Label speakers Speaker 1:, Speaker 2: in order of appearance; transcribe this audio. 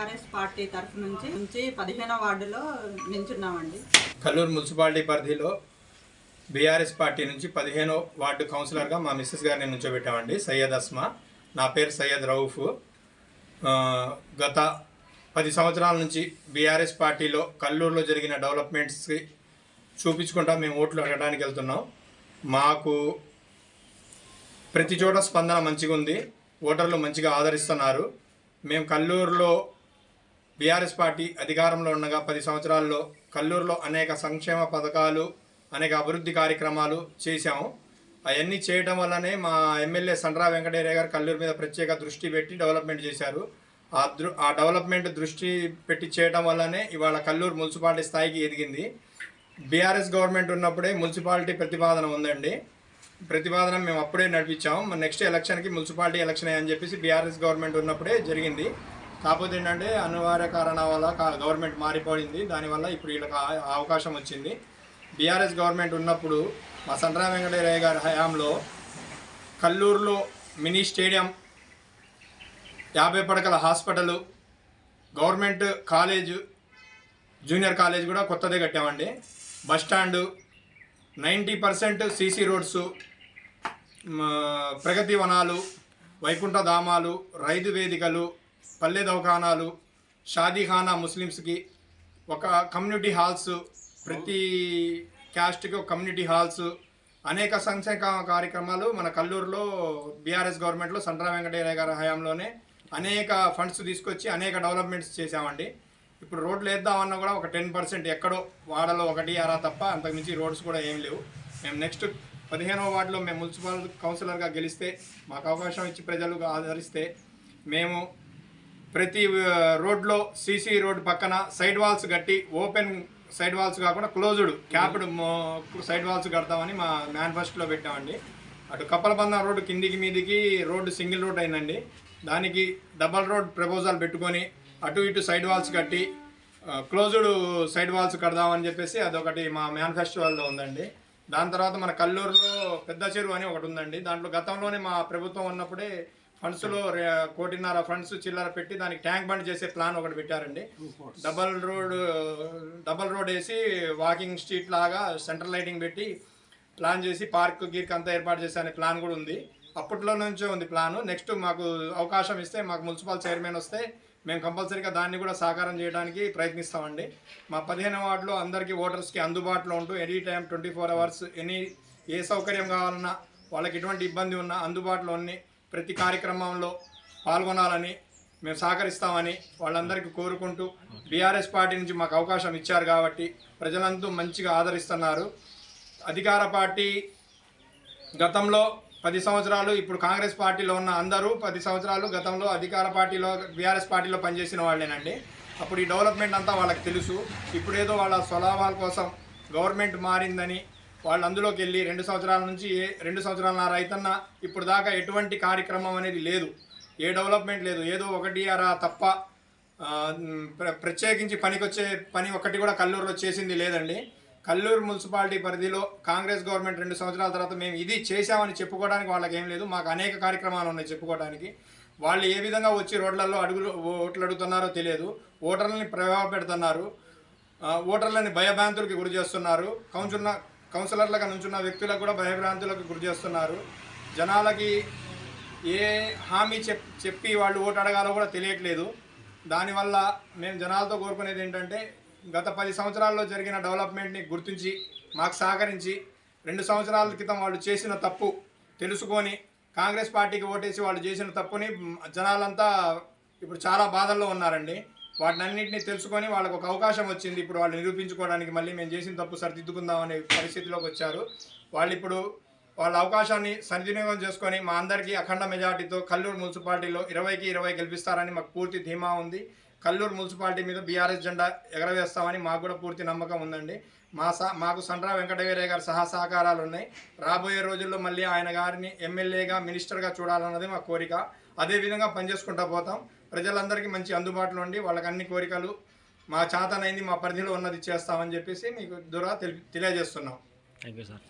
Speaker 1: BRS party తరఫు నుంచి 15వ వార్డులో నించున్నామండి.
Speaker 2: కల్లూరు మున్సిపాలిటీ పరిధిలో బీఆర్ఎస్ పార్టీ నుంచి 15వ వార్డు కౌన్సిలర్గా మా మిస్సెస్ గారిని నుంచోబెట్టామండి. సయ్యద్ అస్మా. నా పేరు సయ్యద్ రౌఫ్. గత 10 సంవత్సరాల నుంచి బీఆర్ఎస్ పార్టీలో కల్లూరులో జరిగిన డెవలప్మెంట్స్కి చూపించుకుంటా మేము ఓట్లు అడగడానికి వెళ్తున్నాం. మాకు ప్రతి చోట స్పందన మంచిగా ఉంది. ఓటర్లు మంచిగా ఆదరిస్తున్నారు. మేము కల్లూరులో బీఆర్ఎస్ పార్టీ అధికారంలో ఉండగా 10 సంవత్సరాల్లో కల్లూరులో అనేక సంక్షేమ పథకాలు, అనేక అభివృద్ధి కార్యక్రమాలు చేశాము. అవన్నీ చేయడం వల్లనే మా ఎమ్మెల్యే సండ్ర వెంకటయ్య గారు కల్లూరు మీద ప్రత్యేక దృష్టి పెట్టి డెవలప్మెంట్ చేశారు. ఆ డెవలప్మెంట్ దృష్టి పెట్టి చేయడం వల్లనే ఇవాళ కల్లూరు మున్సిపాలిటీ స్థాయికి ఎదిగింది. బీఆర్ఎస్ గవర్నమెంట్ ఉన్నప్పుడే మున్సిపాలిటీ ప్రతిపాదన ఉందండి. ప్రతిపాదన మేము అప్పుడే నడిపించాము. నెక్స్ట్ ఎలక్షన్కి మున్సిపాలిటీ ఎలక్షన్ అని చెప్పేసి బీఆర్ఎస్ గవర్నమెంట్ ఉన్నప్పుడే జరిగింది. కాకపోతే ఏంటంటే అనివార్య కారణాల వల్ల గవర్నమెంట్ మారిపోయింది. దానివల్ల ఇప్పుడు వీళ్ళకి అవకాశం వచ్చింది. బీఆర్ఎస్ గవర్నమెంట్ ఉన్నప్పుడు మా సండ్ర వెంకటయ్య గారి హయాంలో కల్లూరులో మినీ స్టేడియం, 50 పడకల hospital, government college, junior college కూడా కొత్తదే కట్టామండి. బస్టాండు, 90% సీసీ రోడ్సు, ప్రగతి వనాలు, వైకుంఠ ధామాలు, రైతు వేదికలు, పల్లె దవాఖానాలు, షాదీఖానా ముస్లిమ్స్కి ఒక కమ్యూనిటీ హాల్స్, ప్రతి క్యాస్ట్కి ఒక కమ్యూనిటీ హాల్స్, అనేక సంక్షేమ కార్యక్రమాలు మన కల్లూరులో బీఆర్ఎస్ గవర్నమెంట్లో సండ్ర వెంకటయ్య గారి హయాంలోనే అనేక ఫండ్స్ తీసుకొచ్చి అనేక డెవలప్మెంట్స్ చేశామండి. ఇప్పుడు రోడ్లు వేద్దామన్నా కూడా ఒక 10% ఎక్కడో వాడలో ఒకటి అరా తప్ప అంతకుమించి రోడ్స్ కూడా ఏం లేవు. మేము నెక్స్ట్ 15వ వార్డులో మేము మున్సిపల్ కౌన్సిలర్గా గెలిస్తే, మాకు అవకాశం ఇచ్చి ప్రజలు ఆదరిస్తే, మేము ప్రతి రోడ్లో సీసీ రోడ్డు పక్కన సైడ్ వాల్స్ కట్టి, ఓపెన్ సైడ్ వాల్స్ కాకుండా క్లోజ్డ్ క్యాప్డ్ సైడ్ వాల్స్ కడతామని మా మేనిఫెస్టోలో పెట్టామండి. అటు కప్పలబంధం రోడ్డు కిందికి మీదికి రోడ్డు సింగిల్ రోడ్ అయిందండి. దానికి డబల్ రోడ్ ప్రపోజల్ పెట్టుకొని అటు ఇటు సైడ్ వాల్స్ కట్టి క్లోజ్డ్ సైడ్ వాల్స్ కడదామని చెప్పేసి అదొకటి మా మేనిఫెస్టోలో ఉందండి. దాని తర్వాత మన కల్లూరులో పెద్ద చెరువు అని ఒకటి ఉందండి. దాంట్లో గతంలోనే మా ప్రభుత్వం ఉన్నప్పుడే ఫండ్స్లో 1.5 కోటి ఫండ్స్ చిల్లర పెట్టి దానికి ట్యాంక్ బండ్ చేసే ప్లాన్ ఒకటి పెట్టారండి. డబల్ రోడ్ వేసి వాకింగ్ స్ట్రీట్ లాగా సెంట్రల్ లైటింగ్ పెట్టి ప్లాన్ చేసి పార్క్ గీర్క్ అంతా ఏర్పాటు చేసే అనే ప్లాన్ కూడా ఉంది. అప్పట్లో నుంచే ఉంది ప్లాను. నెక్స్ట్ మాకు అవకాశం ఇస్తే, మాకు మున్సిపల్ చైర్మన్ వస్తే మేము కంపల్సరీగా దాన్ని కూడా సాకారం చేయడానికి ప్రయత్నిస్తామండి. మా 15వ వార్డులో అందరికీ ఓటర్స్కి అందుబాటులో ఉంటూ ఎనీ టైం 24 అవర్స్ ఏ సౌకర్యం కావాలన్నా, వాళ్ళకి ఎటువంటి ఇబ్బంది ఉన్నా అందుబాటులో ఉన్ని ప్రతి కార్యక్రమంలో పాల్గొనాలని మేము సహకరిస్తామని వాళ్ళందరికీ కోరుకుంటూ, బీఆర్ఎస్ పార్టీ నుంచి మాకు అవకాశం ఇచ్చారు కాబట్టి ప్రజలంతా మంచిగా ఆదరిస్తున్నారు. అధికార పార్టీ గతంలో 10 సంవత్సరాలు, ఇప్పుడు కాంగ్రెస్ పార్టీలో ఉన్న అందరూ 10 సంవత్సరాలు గతంలో అధికార పార్టీలో బీఆర్ఎస్ పార్టీలో పనిచేసిన వాళ్ళేనండి. అప్పుడు ఈ డెవలప్మెంట్ అంతా వాళ్ళకి తెలుసు. ఇప్పుడేదో వాళ్ళ స్వలాభాల కోసం గవర్నమెంట్ మారిందని వాళ్ళు అందులోకి వెళ్ళి 2 సంవత్సరాల నుంచి 2 సంవత్సరాల రైతన్న ఇప్పుడు దాకా ఎటువంటి కార్యక్రమం అనేది లేదు, ఏ డెవలప్మెంట్ లేదు. ఏదో ఒకటి అరా తప్ప ప్రత్యేకించి పనికొచ్చే పని ఒకటి కూడా కల్లూరులో చేసింది లేదండి. కల్లూరు మున్సిపాలిటీ పరిధిలో కాంగ్రెస్ గవర్నమెంట్ 2 సంవత్సరాల తర్వాత మేము ఇది చేశామని చెప్పుకోవడానికి వాళ్ళకి ఏం లేదు. మాకు అనేక కార్యక్రమాలు ఉన్నాయి చెప్పుకోవడానికి. వాళ్ళు ఏ విధంగా వచ్చి రోడ్లలో ఓట్లు అడుగుతున్నారో తెలియదు. ఓటర్లని ప్రభావ పెడుతున్నారు, ఓటర్లని భయభ్రాంతులకి గురి చేస్తున్నారు. కౌన్సిలర్లుగా నుంచున్న వ్యక్తులకు కూడా భయభ్రాంతులకు గురి చేస్తున్నారు. జనాలకి ఏ హామీ చెప్పి వాళ్ళు ఓటు అడగాలో కూడా తెలియట్లేదు. దానివల్ల మేము జనాలతో కోరుకునేది ఏంటంటే, గత 10 సంవత్సరాల్లో జరిగిన డెవలప్మెంట్ని గుర్తించి మాకు సహకరించి 2 సంవత్సరాల క్రితం వాళ్ళు చేసిన తప్పు తెలుసుకొని కాంగ్రెస్ పార్టీకి ఓటేసి వాళ్ళు చేసిన తప్పుని జనాలంతా ఇప్పుడు చాలా బాధల్లో ఉన్నారండి. వాటినన్నింటినీ తెలుసుకొని వాళ్ళకు ఒక అవకాశం వచ్చింది. ఇప్పుడు వాళ్ళు నిరూపించుకోవడానికి మళ్ళీ మేము చేసిన తప్పు సరిదిద్దుకుందాం అనే పరిస్థితిలోకి వచ్చారు. వాళ్ళు ఇప్పుడు వాళ్ళ అవకాశాన్ని సద్వినియోగం చేసుకొని మా అందరికీ అఖండ మెజార్టీతో కల్లూరు మున్సిపాలిటీలో 20కి 20 గెలిపిస్తారని మాకు పూర్తి ధీమా ఉంది. కల్లూరు మున్సిపాలిటీ మీద బీఆర్ఎస్ జెండా ఎగరవేస్తామని మాకు కూడా పూర్తి నమ్మకం ఉందండి. మాకు సండ్ర వెంకటయ్య గారి సహకారాలు ఉన్నాయి. రాబోయే రోజుల్లో మళ్ళీ ఆయన గారిని ఎమ్మెల్యేగా, మినిస్టర్గా చూడాలన్నది మా కోరిక. అదేవిధంగా పనిచేసుకుంటూ పోతాం. ప్రజలందరికీ మంచి అందుబాటులో ఉండి వాళ్ళకి అన్ని కోరికలు మా చేతనైంది, మా పరిధిలో ఉన్నది చేస్తామని చెప్పేసి మీకు తెలియజేస్తున్నాం.
Speaker 3: Thank you sir.